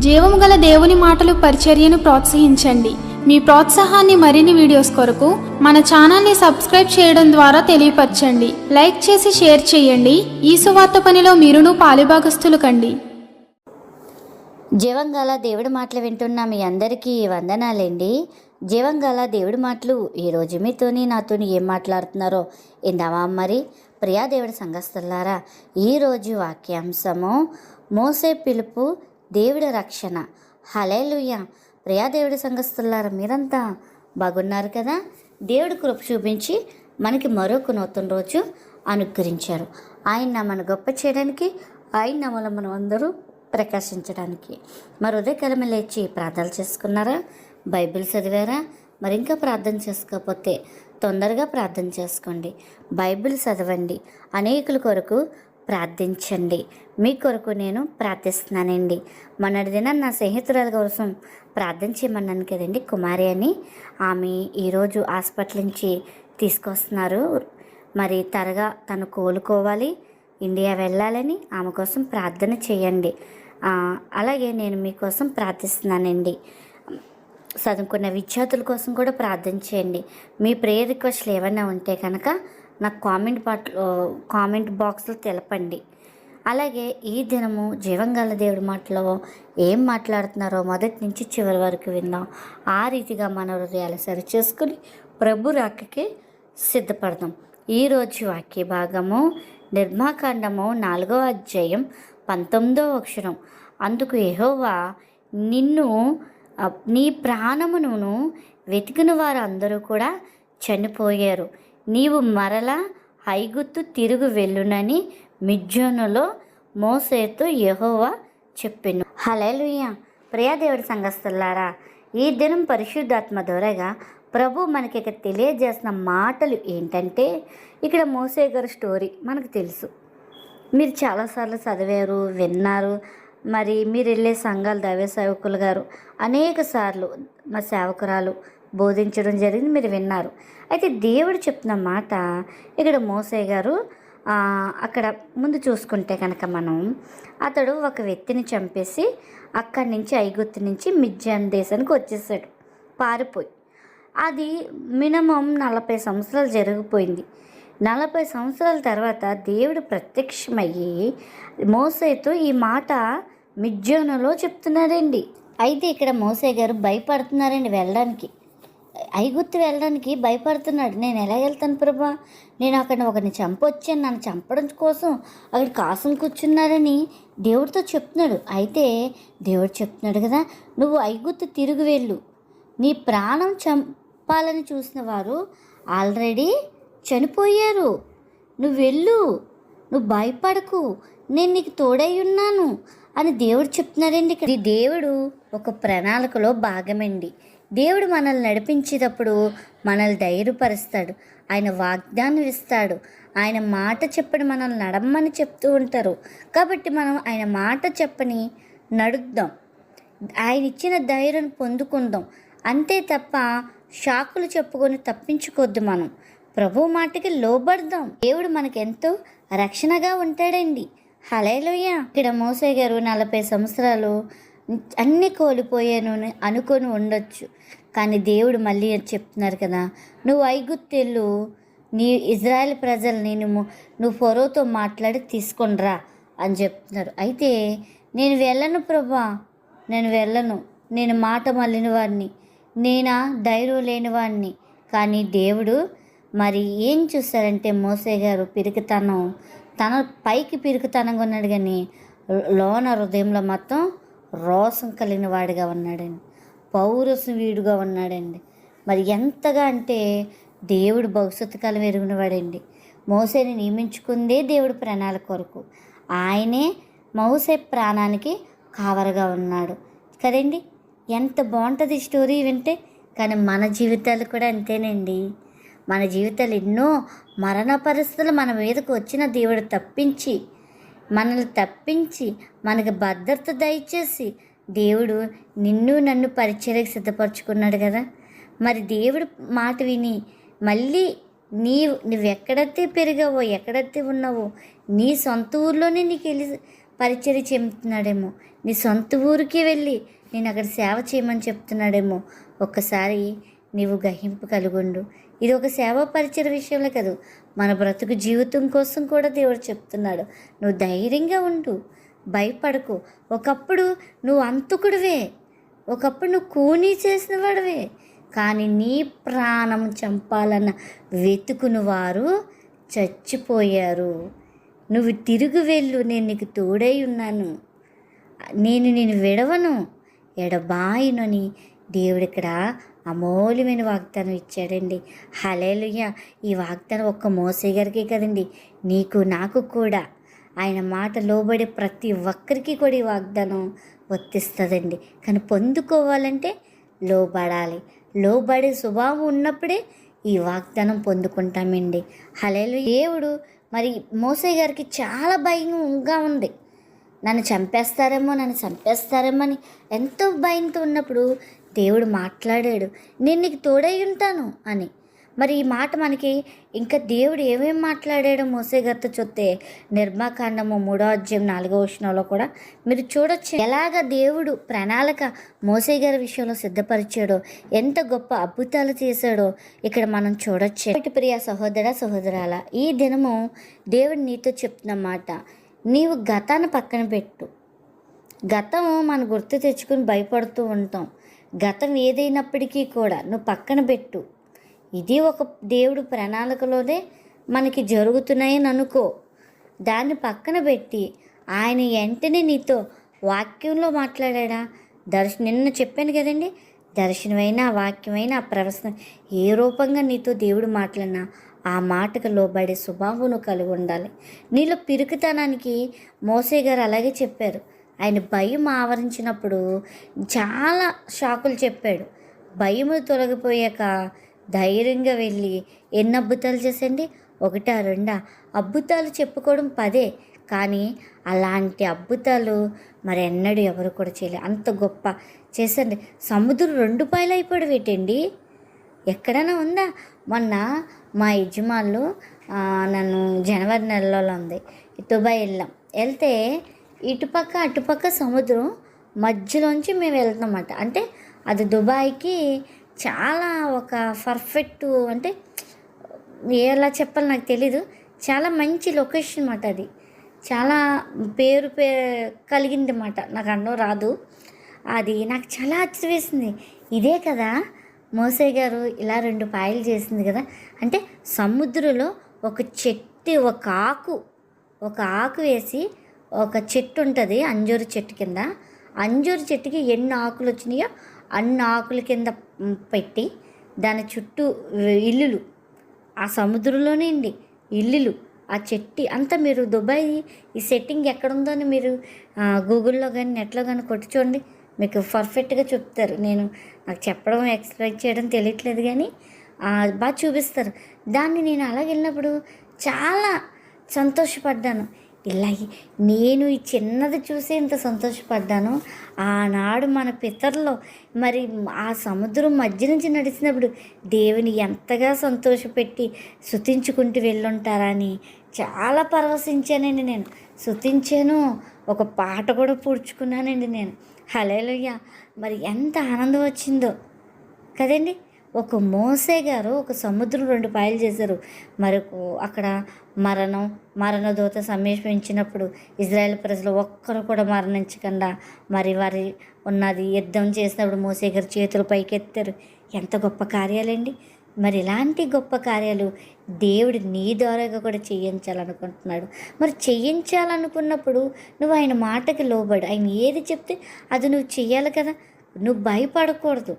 జీవము గల దేవుని మాటలు పరిచర్యను ప్రోత్సహించండి. మీ ప్రోత్సాహాన్ని మరిన్ని వీడియోస్ కొరకు మన ఛానల్ని సబ్స్క్రైబ్ చేయడం ద్వారా తెలియపరచండి. లైక్ చేసి షేర్ చేయండి. ఈ సువార్త పనిలో మీరును పాలుభాగస్తులు కండి. జీవంగాల దేవుడి మాటలు వింటున్న మీ అందరికీ వందనాలండి. జీవంగాల దేవుడి మాటలు ఈరోజు మీతోని నాతోని ఏం మాట్లాడుతున్నారో ఇందామా మరి. ప్రియా దేవుడి సంఘస్థులారా, ఈరోజు వాక్యాంశము మోసే పిలుపు దేవుడి రక్షణ. హల్లెలూయా. ప్రియా దేవుడి సంఘస్థులారా, మీరంతా బాగున్నారు కదా? దేవుడి కృప చూపించి మనకి మరొక నూతన రోజు అనుగ్రహించారు. ఆయన నామను గొప్ప చేయడానికి, ఆయన నామములో మనం అందరూ ప్రకాశించడానికి. మరి ఉదయకాలమే లేచి ప్రార్థనలు చేసుకున్నారా? బైబిల్ చదివారా? మరి ఇంకా ప్రార్థన చేసుకోకపోతే తొందరగా ప్రార్థన చేసుకోండి. బైబిల్ చదవండి. అనేకుల కొరకు ప్రార్థించండి. మీ కొరకు నేను ప్రార్థిస్తున్నానండి. మొన్నటి దిన నా స్నేహితురాల కోసం ప్రార్థన చేయమన్నాను కదండి, కుమారి అని. ఆమె ఈరోజు హాస్పిటల్ నుంచి తీసుకొస్తున్నారు. మరి త్వరగా తను కోలుకోవాలి, ఇండియా వెళ్ళాలని ఆమె కోసం ప్రార్థన చేయండి. అలాగే నేను మీకోసం ప్రార్థిస్తున్నానండి. చదువుకున్న విద్యార్థుల కోసం కూడా ప్రార్థన చేయండి. మీ ప్రేయర్ రిక్వెస్ట్లు ఏమైనా ఉంటే కనుక నాకు కామెంట్ బాక్స్లో తెలపండి. అలాగే ఈ దినము జీవంగల దేవుడి మాటలో ఏం మాట్లాడుతున్నారో మొదటి నుంచి చివరి వరకు విందాం. ఆ రీతిగా మన హృదయాలు సరి చేసుకుని ప్రభు రాకకి సిద్ధపడదాం. ఈరోజు వాక్య భాగము నిర్మాకాండము 4వ అధ్యాయం 19వ అక్షరం. అందుకు యెహోవా, నిన్ను నీ ప్రాణమును వెతికిన వారు అందరూ కూడా చనిపోయారు. నీవు మరలా ఐగుప్తు తిరుగు వెళ్ళునని మిద్యానులో మోసేతో యెహోవా చెప్పెను. హల్లెలూయా. ప్రియదేవుడి సంఘస్థులారా, ఈ దినం పరిశుద్ధాత్మ ద్వారాగా ప్రభు మనకి ఇక్కడ తెలియజేసిన మాటలు ఏంటంటే, ఇక్కడ మోసే గారి స్టోరీ మనకు తెలుసు. మీరు చాలాసార్లు చదివారు, విన్నారు. మరి మీరు వెళ్ళే సంఘాలు దైవ సేవకులు గారు అనేక సార్లు మా సేవకురాలు బోధించడం జరిగింది, మీరు విన్నారు. అయితే దేవుడు చెప్తున్న మాట ఇక్కడ మోసే గారు అక్కడ ముందు చూసుకుంటే కనుక అతడు ఒక వ్యక్తిని చంపేసి అక్కడి నుంచి ఐగుప్తు నుంచి మిద్యాన్ దేశానికి వచ్చేసాడు పారిపోయి. అది మినిమం 40 సంవత్సరాలు జరిగిపోయింది. 40 సంవత్సరాల తర్వాత దేవుడు ప్రత్యక్షమయ్యి మోసేతో ఈ మాట మిద్యానులో చెప్తున్నారండి. అయితే ఇక్కడ మోసే గారు భయపడుతున్నారండి వెళ్ళడానికి, ఐగుప్తు వెళ్ళడానికి భయపడుతున్నాడు. నేను ఎలా వెళ్తాను ప్రభా, నేను అక్కడ ఒకరిని చంపొచ్చాను, నన్ను చంపడం కోసం అక్కడ కాసం కూర్చున్నారని దేవుడితో చెప్తున్నాడు. అయితే దేవుడు చెప్తున్నాడు కదా, నువ్వు ఐగుప్తు తిరిగి వెళ్ళు, నీ ప్రాణం చంపాలని చూసిన వారు ఆల్రెడీ చనిపోయారు, నువ్వు వెళ్ళు, నువ్వు భయపడకు, నేను నీకు తోడై ఉన్నాను అని దేవుడు చెప్తున్నారండి. ఇక్కడ దేవుడు ఒక ప్రణాళికలో భాగమండి. దేవుడు మనల్ని నడిపించేటప్పుడు మనల్ని ధైర్యపరుస్తాడు, ఆయన వాగ్దానం ఇస్తాడు, ఆయన మాట చెప్పని మనల్ని నడమ్మని చెప్తూ ఉంటారు. కాబట్టి మనం ఆయన మాట చెప్పని నడుద్దాం, ఆయన ఇచ్చిన ధైర్యం పొందుకుందాం. అంతే తప్ప షాకులు చెప్పుకొని తప్పించుకోవద్దు. మనం ప్రభు మాటకి లోబడదాం. దేవుడు మనకెంతో రక్షణగా ఉంటాడండి. హల్లెలూయా. ఇక్కడ మోసే గారు 40 సంవత్సరాలు అన్నీ కోల్పోయాను అనుకొని ఉండొచ్చు, కానీ దేవుడు మళ్ళీ చెప్తున్నారు కదా, నువ్వు ఐగుప్తు వెళ్ళు, నీ ఇజ్రాయెల్ ప్రజల్ని నువ్వు ఫరోతో మాట్లాడి తీసుకొని రా అని చెప్తున్నారు. అయితే నేను వెళ్ళను ప్రభా, నేను వెళ్ళను, నేను మాట మళ్ళిన వాడిని, నేనా ధైర్యం లేని వాడిని. కానీ దేవుడు మరి ఏం చూస్తారంటే మోసే గారు పిరికితనం, తన పైకి పిరికితనంగా ఉన్నాడు కానీ లోన హృదయంలో మొత్తం రోసం కలిగిన వాడిగా ఉన్నాడండి, పౌరసం వీడుగా ఉన్నాడండి. మరి ఎంతగా అంటే దేవుడు భవిష్యత్తు కాలం ఎరిగిన వాడండి. మోసేని నియమించుకుందే దేవుడు ప్రణాళిక కొరకు. ఆయనే మోసే ప్రాణానికి కావరగా ఉన్నాడు కదండి. ఎంత బాగుంటుంది స్టోరీ వింటే. కానీ మన జీవితాలు కూడా అంతేనండి. మన జీవితాలు ఎన్నో మరణ పరిస్థితులు మన మీదకు వచ్చిన దేవుడు మనల్ని తప్పించి మనకు భద్రత దయచేసి దేవుడు నిన్ను నన్ను పరిచర్యకు సిద్ధపరచుకున్నాడు కదా. మరి దేవుడు మాట విని మళ్ళీ నువ్వెక్కడైతే పెరిగావో, ఎక్కడైతే ఉన్నావో నీ సొంత ఊర్లోనే నీకు వెళ్ళి పరిచర్య చెబుతున్నాడేమో, నీ సొంత ఊరికి వెళ్ళి నేను అక్కడ సేవ చేయమని చెప్తున్నాడేమో. ఒక్కసారి నీవు గ్రహింపు కలుగుండు. ఇది ఒక సేవా పరిచయ విషయంలో కాదు, మన బ్రతుకు జీవితం కోసం కూడా దేవుడు చెప్తున్నాడు. నువ్వు ధైర్యంగా ఉండు, భయపడకు. ఒకప్పుడు నువ్వు అంతకుడివే, ఒకప్పుడు నువ్వు కూనీ చేసిన వాడివే, కానీ నీ ప్రాణం చంపాలన్న వెతుకుని వారు చచ్చిపోయారు. నువ్వు తిరిగి వెళ్ళు, నేను నీకు తోడై ఉన్నాను, నేను విడవను, ఎడబాయునని దేవుడు ఇక్కడ అమూల్యమైన వాగ్దానం ఇచ్చాడండి. హల్లెలూయా. ఈ వాగ్దానం ఒక్క మోసే గారికి కదండి, నీకు నాకు కూడా. ఆయన మాట లోబడే ప్రతి ఒక్కరికి కూడా ఈ వాగ్దానం వర్తిస్తుందండి. కానీ పొందుకోవాలంటే లోబడాలి. లోబడే స్వభావం ఉన్నప్పుడే ఈ వాగ్దానం పొందుకుంటామండి. హల్లెలూయా. దేవుడు మరి మోసే గారికి చాలా భయంగా ఉంది. నన్ను చంపేస్తారేమో అని ఎంతో భయంతో ఉన్నప్పుడు దేవుడు మాట్లాడాడు, నేను నీకు తోడై ఉంటాను అని. మరి ఈ మాట మనకి ఇంకా దేవుడు ఏమేమి మాట్లాడాడో మోసే గారితో చూస్తే నిర్మాకాండము 3వ అధ్యాయం 4వ వచనంలో కూడా మీరు చూడొచ్చు, ఎలాగ దేవుడు ప్రణాళిక మోసే గారి విషయంలో సిద్ధపరిచాడో, ఎంత గొప్ప అద్భుతాలు చేశాడో ఇక్కడ మనం చూడొచ్చు. ప్రియ సహోదర సహోదరాల, ఈ దినము దేవుడు నీతో చెప్తున్న మాట, నీవు గతాన్ని పక్కన పెట్టు. గతం మనం గుర్తు తెచ్చుకుని భయపడుతూ ఉంటాం. గతం ఏదైనప్పటికీ కూడా నువ్వు పక్కన పెట్టు. ఇది ఒక దేవుడు ప్రణాళికలోనే మనకి జరుగుతున్నాయని అనుకో. దాన్ని పక్కన పెట్టి ఆయన వెంటనే నీతో వాక్యంలో మాట్లాడా. నిన్న చెప్పాను కదండి, దర్శనమైనా వాక్యమైనా ప్రవచనం ఏ రూపంగా నీతో దేవుడు మాట్లాడినా ఆ మాటకు లోబడే స్వభావం నువ్వు కలిగి ఉండాలి. నీలో పిరుకుతనానికి మోసే గారు అలాగే చెప్పారు. ఆయన భయం ఆవరించినప్పుడు చాలా షాకులు చెప్పాడు. భయము తొలగిపోయాక ధైర్యంగా వెళ్ళి ఎన్ని అద్భుతాలు చేసండి, 1 2 అద్భుతాలు చెప్పుకోవడం 10, కానీ అలాంటి అద్భుతాలు మరి ఎన్నడూ ఎవరు కూడా చేయలేదు. అంత గొప్ప చేసండి. సముద్రం 2 పాయలు అయిపోవడం ఏంటండి, ఎక్కడైనా ఉందా? మొన్న మా యజమానులు నన్ను జనవరి నెలలో ఉంది దుబాయ్ వెళ్తే ఇటుపక్క అటుపక్క సముద్రం మధ్యలోంచి మేము వెళ్తామన్నమాట. అంటే అది దుబాయ్కి చాలా ఒక పర్ఫెక్ట్, అంటే ఎలా చెప్పాలి నాకు తెలీదు, చాలా మంచి లొకేషన్ అన్నమాట. అది చాలా పేరు కలిగింది అన్నమాట. నాకు అన్నం రాదు. అది నాకు చాలా ఆశ్చర్యం వేసింది. ఇదే కదా మోసే గారు ఇలా 2 పాయలు చేసింది కదా. అంటే సముద్రంలో ఒక చెట్టు, ఒక ఆకు వేసి, ఒక చెట్టు ఉంటుంది అంజూరు చెట్టు కింద, అంజూరు చెట్టుకి ఎన్ని ఆకులు వచ్చినాయో అన్ని ఆకుల కింద పెట్టి దాని చుట్టూ ఇల్లులు, ఆ సముద్రంలోనే అండి ఇల్లులు, ఆ చెట్టు అంతా. మీరు దుబాయ్ ఈ సెట్టింగ్ ఎక్కడుందో అని మీరు గూగుల్లో కానీ నెట్లో కానీ కొట్టి చూడండి, మీకు పర్ఫెక్ట్గా చెప్తారు. నాకు చెప్పడం ఎక్స్ప్లెయిన్ చేయడం తెలియట్లేదు, కానీ బాగా చూపిస్తారు. దాన్ని నేను అలాగ వెళ్ళినప్పుడు చాలా సంతోషపడ్డాను. ఇలా నేను ఈ చిన్నది చూసి ఇంత సంతోషపడ్డాను. ఆనాడు మన పితరులు మరి ఆ సముద్రం మధ్య నుంచి నడిచినప్పుడు దేవుని ఎంతగా సంతోషపెట్టి స్తుతించుకుంటూ వెళ్ళుంటారని చాలా పరవశించానండి. నేను స్తుతించాను, ఒక పాట కూడా పూడ్చుకున్నానండి నేను. హల్లెలూయా. మరి ఎంత ఆనందం వచ్చిందో కదండి. ఒక మోసే గారు ఒక సముద్రం 2 పాయలు చేశారు. మరి అక్కడ మరణదూత సమీపించినప్పుడు ఇజ్రాయెల్ ప్రజలు ఒక్కరు కూడా మరణించకుండా మరి వారి ఉన్నది యుద్ధం చేసినప్పుడు మోసే గారు చేతులు పైకెత్తారు. ఎంత గొప్ప కార్యాలండి. మరి ఇలాంటి గొప్ప కార్యాలు దేవుడు నీ ద్వారాగా కూడా చేయించాలనుకుంటున్నాడు. మరి చేయించాలనుకున్నప్పుడు నువ్వు ఆయన మాటకి లోబడు. ఆయన ఏది చెప్తే అది నువ్వు చెయ్యాలి కదా. నువ్వు భయపడకూడదు.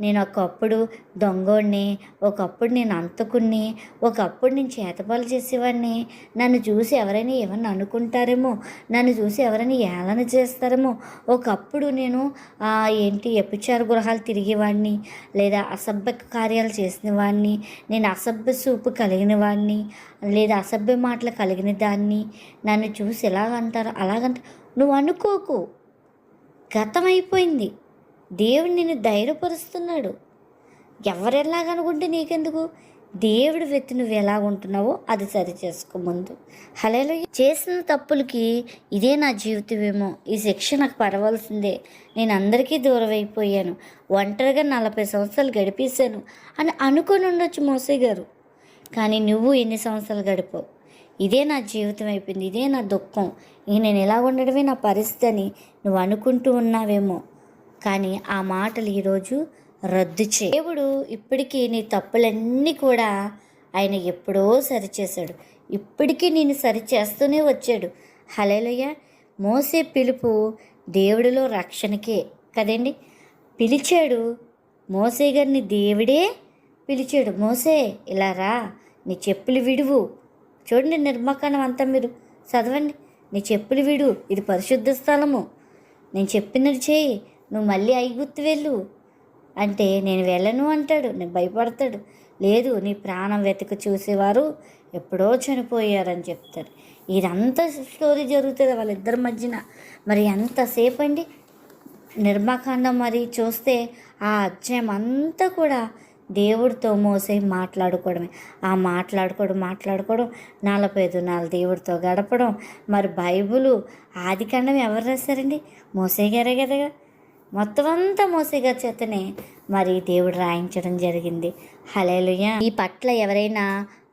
నేను ఒకప్పుడు దొంగోడిని, ఒకప్పుడు నేను అంతకుణ్ణి, ఒకప్పుడు నేను చేతపాలు చేసేవాడిని, నన్ను చూసి ఎవరైనా ఏమన్నా అనుకుంటారేమో, నన్ను చూసి ఎవరైనా ఏళన చేస్తారేమో, ఒకప్పుడు నేను వ్యభిచార గృహాలు తిరిగేవాడిని, లేదా అసభ్య కార్యాలు చేసిన వాడిని, నేను అసభ్య చూపు కలిగిన వాడిని, లేదా అసభ్య మాటలు కలిగిన దాన్ని, నన్ను చూసి ఎలాగంటారు అలాగంటారు. నువ్వు అనుకోకు, గతం అయిపోయింది. దేవుడు నిన్ను ధైర్యపరుస్తున్నాడు. ఎవరెలాగనుకుంటే నీకెందుకు? దేవుడి వెతి నువ్వు ఎలా ఉంటున్నావో అది సరి చేసుకో ముందు. హల్లెలూయా. చేసిన తప్పులకి ఇదే నా జీవితమేమో, ఈ శిక్ష నాకు పడవలసిందే, నేను అందరికీ దూరం అయిపోయాను, ఒంటరిగా 40 సంవత్సరాలు గడిపేశాను అని అనుకొని ఉండొచ్చు మోసే గారు. కానీ నువ్వు ఎన్ని సంవత్సరాలు గడిపావు? ఇదే నా జీవితం అయిపోయింది, ఇదే నా దుఃఖం, ఇంక నేను ఎలా ఉండడమే నా పరిస్థితి అని నువ్వు అనుకుంటూ ఉన్నావేమో. కానీ ఆ మాటలు ఈరోజు రద్దు చేయి. దేవుడు ఇప్పటికీ నీ తప్పులన్నీ కూడా ఆయన ఎప్పుడో సరిచేశాడు, ఇప్పటికీ నేను సరిచేస్తూనే వచ్చాడు. హల్లెలూయా. మోసే పిలుపు దేవుడిలో రక్షణకే కదండి. పిలిచాడు మోసే గారిని, దేవుడే పిలిచాడు. మోసే ఇలా రా, నీ చెప్పులు విడువు. చూడండి నిర్మాకాండం అంతా మీరు చదవండి. నీ చెప్పులు విడు, ఇది పరిశుద్ధ స్థలము, నేను చెప్పినది చేయి, నువ్వు మళ్ళీ ఐగుప్తు వెళ్ళు అంటే నేను వెళ్ళను అంటాడు. నేను భయపడతాడు. లేదు, నీ ప్రాణం వెతికి చూసేవారు ఎప్పుడో చనిపోయారని చెప్తారు. ఇదంతా స్టోరీ జరుగుతుంది వాళ్ళిద్దరి మధ్యన. మరి ఎంతసేపు అండి నిర్మాకాండం మరి చూస్తే ఆ అధ్యాయం అంతా కూడా దేవుడితో మోసే మాట్లాడుకోవడమే. ఆ మాట్లాడుకోవడం 40 దినాలు దేవుడితో గడపడం. మరి బైబులు ఆదికాండం ఎవరు రాశారండి? మోసే గారే కదా. మొత్తం అంతా మోసే గారి చేతనే మరి దేవుడు రాయించడం జరిగింది. హల్లెలూయా. ఈ పట్ల ఎవరైనా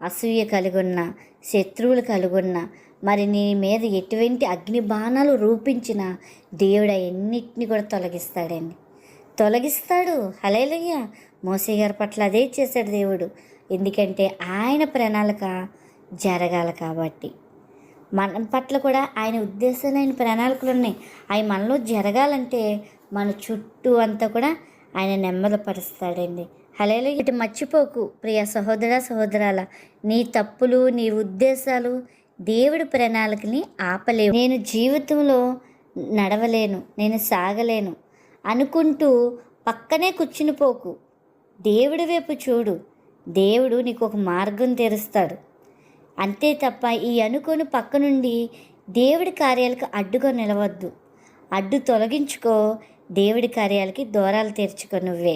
అసూయ కలిగున్నా, శత్రువులు కలిగున్నా, మరి నీ మీద ఎటువంటి అగ్ని బాణాలు రూపించిన దేవుడు అన్నిటిని కూడా తొలగిస్తాడు. హల్లెలూయా. మోసే గారి పట్ల అదే చేశాడు దేవుడు. ఎందుకంటే ఆయన ప్రణాళిక జరగాలి కాబట్టి. మన పట్ల కూడా ఆయన ఉద్దేశాలు, ఆయన ప్రణాళికలు ఉన్నాయి. అవి మనలో జరగాలంటే మన చుట్టూ అంతా కూడా ఆయన నెమ్మదిపరుస్తాడండి. హల్లెలూయా. ఇటు మర్చిపోకు ప్రియ సహోదర సహోదరాల, నీ తప్పులు, నీ ఉద్దేశాలు దేవుడి ప్రణాళికని ఆపలేవు. నేను జీవితంలో నడవలేను, నేను సాగలేను అనుకుంటూ పక్కనే కూర్చుని పోకు. దేవుడి వైపు చూడు, దేవుడు నీకు ఒక మార్గం తెరుస్తాడు. అంతే తప్ప ఈ అనుకొని పక్క నుండి దేవుడి కార్యాలకు అడ్డుగా నిలవద్దు. అడ్డు తొలగించుకో, దేవుడి కార్యాలకి దూరాలు తెరుచుకో నువ్వే.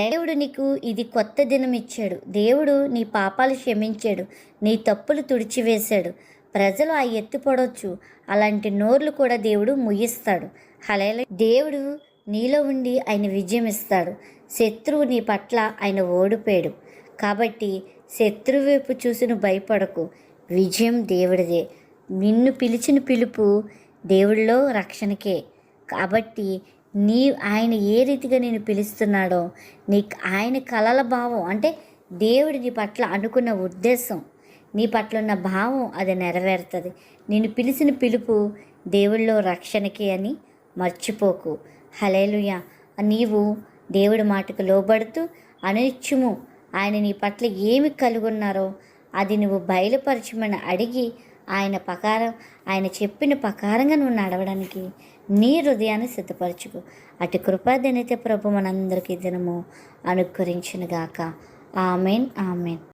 దేవుడు నీకు ఇది కొత్త దినం ఇచ్చాడు. దేవుడు నీ పాపాలు క్షమించాడు, నీ తప్పులు తుడిచివేశాడు. ప్రజలు ఆ ఎత్తు పడవచ్చు, అలాంటి నోర్లు కూడా దేవుడు ముయ్యిస్తాడు. హల్లెలూయా. దేవుడు నీలో ఉండి ఆయన విజయం ఇస్తాడు. శత్రువు నీ పట్ల ఆయన ఓడిపోయాడు కాబట్టి శత్రువు వైపు చూసి నువ్వు భయపడకు. విజయం దేవుడిదే. నిన్ను పిలిచిన పిలుపు దేవుడిలో రక్షణకే. కాబట్టి ఆయన ఏ రీతిగా నేను పిలుస్తున్నాడో, నీకు ఆయన కలల భావం అంటే దేవుడి నీ పట్ల అనుకున్న ఉద్దేశం, నీ పట్ల ఉన్న భావం అది నెరవేరుతుంది. నేను పిలిచిన పిలుపు దేవుడిలో రక్షణకే అని మర్చిపోకు. హల్లెలూయా. నీవు దేవుడి మాటకు లోబడుతూ అనిత్యము ఆయన నీ పట్ల ఏమి కలుగున్నారో అది నువ్వు బయలుపరచమని అడిగి ఆయన చెప్పిన ప్రకారంగా నువ్వు నడవడానికి నీ హృదయాన్ని సిద్ధపరచుకో. అటు కృపాదనైతే ప్రభు మనందరికీ దినము అనుగ్రహించునుగాక. ఆమెన్.